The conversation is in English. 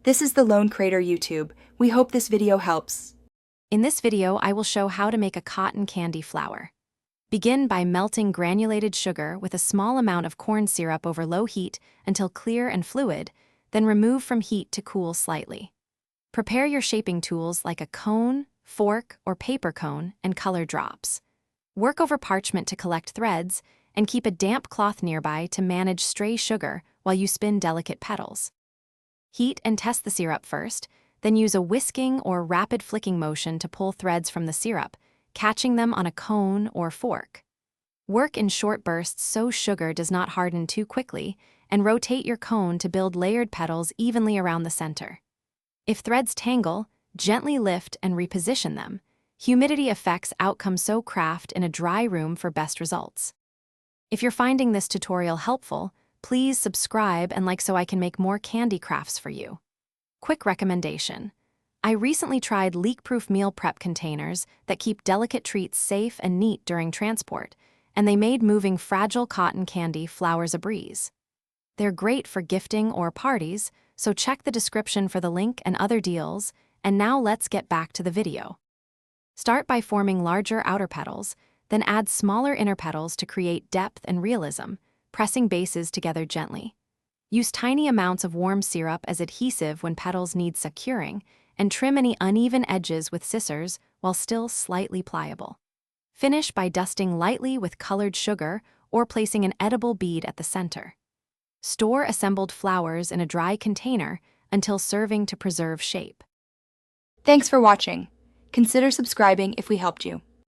This is the Lone Crater YouTube. We hope this video helps. In this video, I will show how to make a cotton candy flour. Begin by melting granulated sugar with a small amount of corn syrup over low heat until clear and fluid, then remove from heat to cool slightly. Prepare your shaping tools like a cone, fork, or paper cone and color drops. Work over parchment to collect threads, and keep a damp cloth nearby to manage stray sugar while you spin delicate petals. Heat and test the syrup first, then use a whisking or rapid flicking motion to pull threads from the syrup, catching them on a cone or fork. Work in short bursts so sugar does not harden too quickly, and rotate your cone to build layered petals evenly around the center. If threads tangle, gently lift and reposition them. Humidity affects outcome, so craft in a dry room for best results. If you're finding this tutorial helpful, please subscribe and like so I can make more candy crafts for you. Quick recommendation. I recently tried leak-proof meal prep containers that keep delicate treats safe and neat during transport, and they made moving fragile cotton candy flours a breeze. They're great for gifting or parties, so check the description for the link and other deals, and now let's get back to the video. Start by forming larger outer petals, then add smaller inner petals to create depth and realism, pressing bases together gently. Use tiny amounts of warm syrup as adhesive when petals need securing, and trim any uneven edges with scissors while still slightly pliable. Finish by dusting lightly with colored sugar or placing an edible bead at the center. Store assembled flours in a dry container until serving to preserve shape. Thanks for watching. Consider subscribing if we helped you.